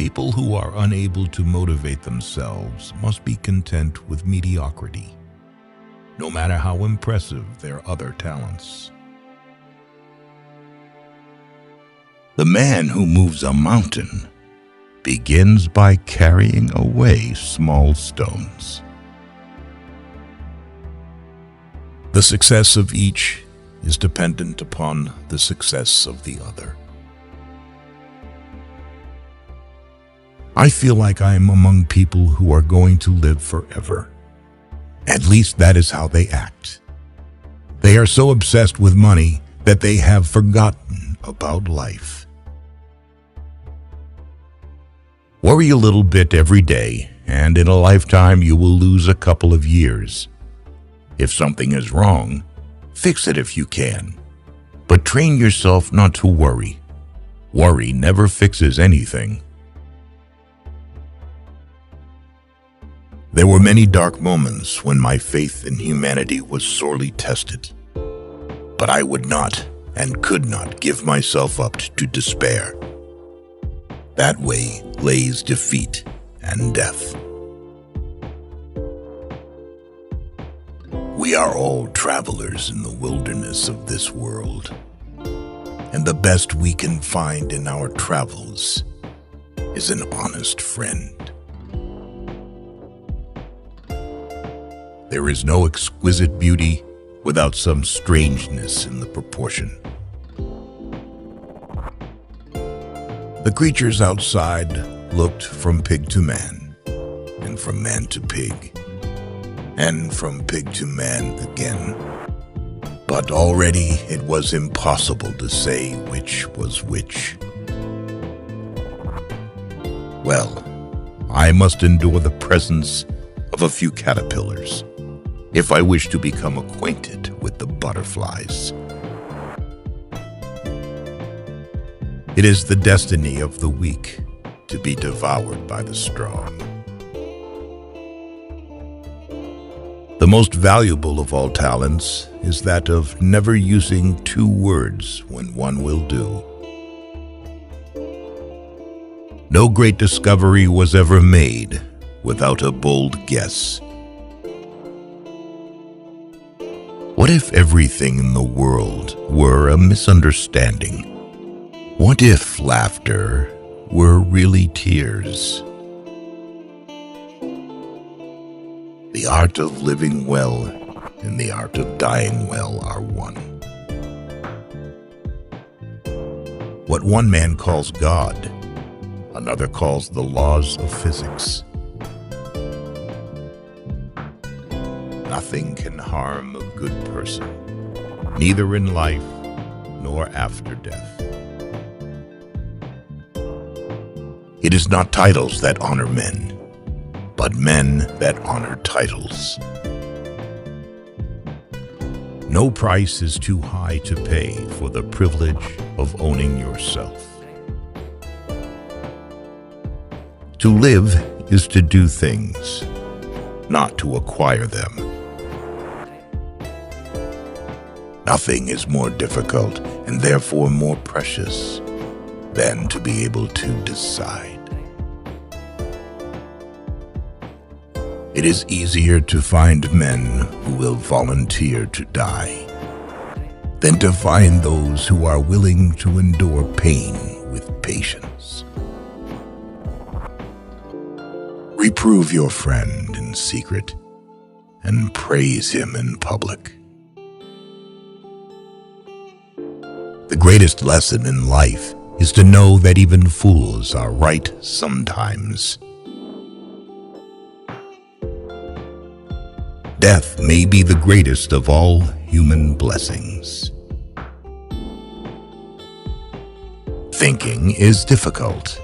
People who are unable to motivate themselves must be content with mediocrity, no matter how impressive their other talents. The man who moves a mountain begins by carrying away small stones. The success of each is dependent upon the success of the other. I feel like I am among people who are going to live forever. At least that is how they act. They are so obsessed with money that they have forgotten about life. Worry a little bit every day, and in a lifetime you will lose a couple of years. If something is wrong, fix it if you can. But train yourself not to worry. Worry never fixes anything. There were many dark moments when my faith in humanity was sorely tested. But I would not and could not give myself up to despair. That way lays defeat and death. We are all travelers in the wilderness of this world, and the best we can find in our travels is an honest friend. There is no exquisite beauty without some strangeness in the proportion. The creatures outside looked from pig to man, and from man to pig, and from pig to man again. But already it was impossible to say which was which. Well, I must endure the presence of a few caterpillars if I wish to become acquainted with the butterflies. It is the destiny of the weak to be devoured by the strong. The most valuable of all talents is that of never using two words when one will do. No great discovery was ever made without a bold guess. What if everything in the world were a misunderstanding? What if laughter were really tears? The art of living well and the art of dying well are one. What one man calls God, another calls the laws of physics. Nothing can harm a good person, neither in life nor after death. It is not titles that honor men, but men that honor titles. No price is too high to pay for the privilege of owning yourself. To live is to do things, not to acquire them. Nothing is more difficult and therefore more precious than to be able to decide. It is easier to find men who will volunteer to die than to find those who are willing to endure pain with patience. Reprove your friend in secret and praise him in public. The greatest lesson in life is to know that even fools are right sometimes. Death may be the greatest of all human blessings. Thinking is difficult.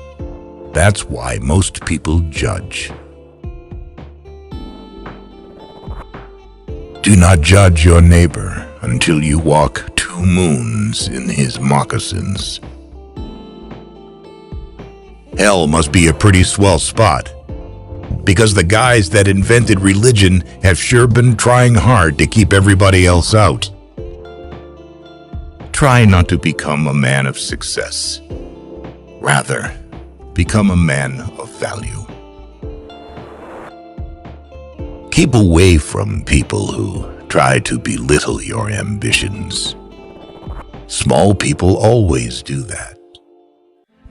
That's why most people judge. Do not judge your neighbor until you walk 2 moons in his moccasins. Hell must be a pretty swell spot, because the guys that invented religion have sure been trying hard to keep everybody else out. Try not to become a man of success. Rather, become a man of value. Keep away from people who try to belittle your ambitions. Small people always do that.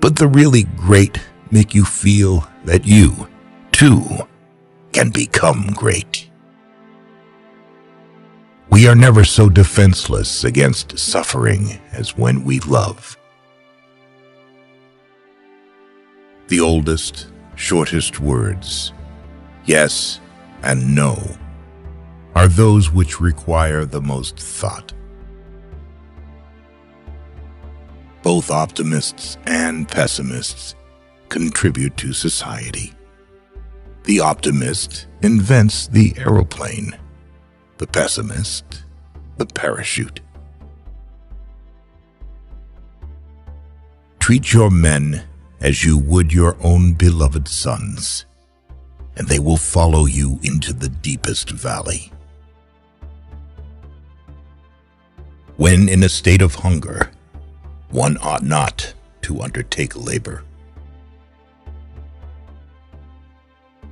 But the really great make you feel that you, too, can become great. We are never so defenseless against suffering as when we love. The oldest, shortest words, yes and no, are those which require the most thought. Both optimists and pessimists contribute to society. The optimist invents the aeroplane, the pessimist, the parachute. Treat your men as you would your own beloved sons, and they will follow you into the deepest valley. When in a state of hunger, one ought not to undertake labor.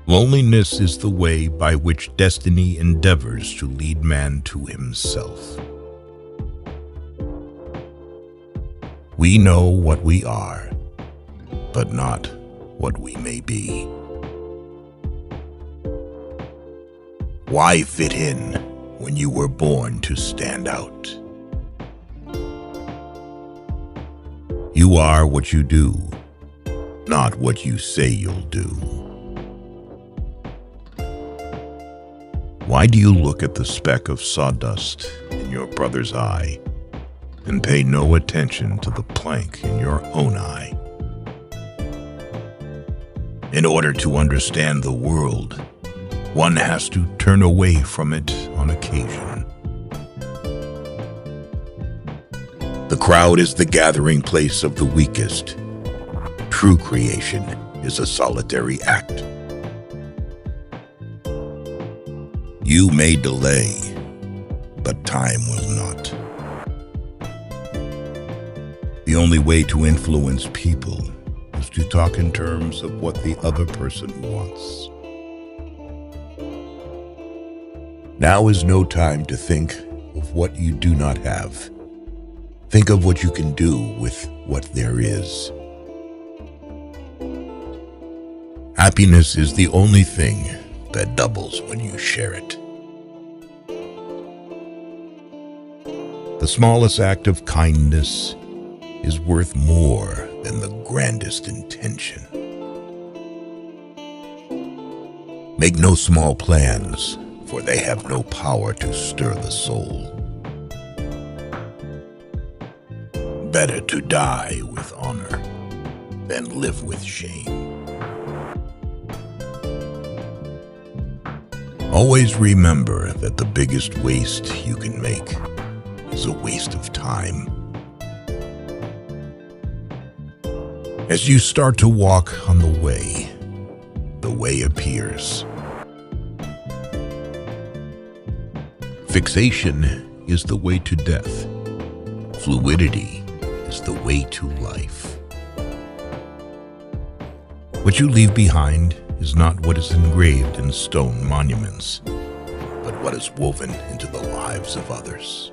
Loneliness is the way by which destiny endeavors to lead man to himself. We know what we are, but not what we may be. Why fit in when you were born to stand out? You are what you do, not what you say you'll do. Why do you look at the speck of sawdust in your brother's eye and pay no attention to the plank in your own eye? In order to understand the world, one has to turn away from it on occasion. The crowd is the gathering place of the weakest. True creation is a solitary act. You may delay, but time will not. The only way to influence people is to talk in terms of what the other person wants. Now is no time to think of what you do not have. Think of what you can do with what there is. Happiness is the only thing that doubles when you share it. The smallest act of kindness is worth more than the grandest intention. Make no small plans, for they have no power to stir the soul. Better to die with honor than live with shame. Always remember that the biggest waste you can make is a waste of time. As you start to walk on the way appears. Fixation is the way to death. Fluidity is the way to life. What you leave behind is not what is engraved in stone monuments, but what is woven into the lives of others.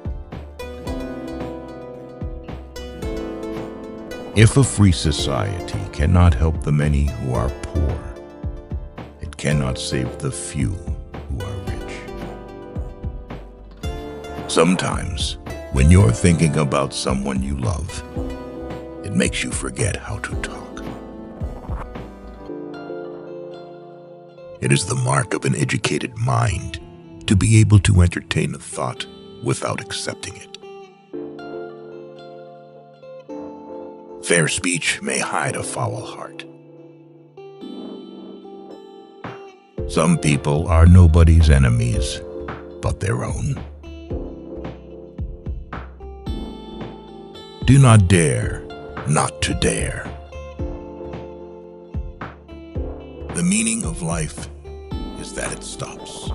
If a free society cannot help the many who are poor, it cannot save the few who are rich. Sometimes, when you're thinking about someone you love, it makes you forget how to talk. It is the mark of an educated mind to be able to entertain a thought without accepting it. Fair speech may hide a foul heart. Some people are nobody's enemies but their own. Do not dare not to dare. The meaning of life is that it stops.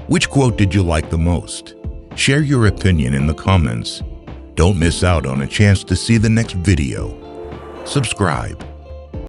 Which quote did you like the most? Share your opinion in the comments. Don't miss out on a chance to see the next video. Subscribe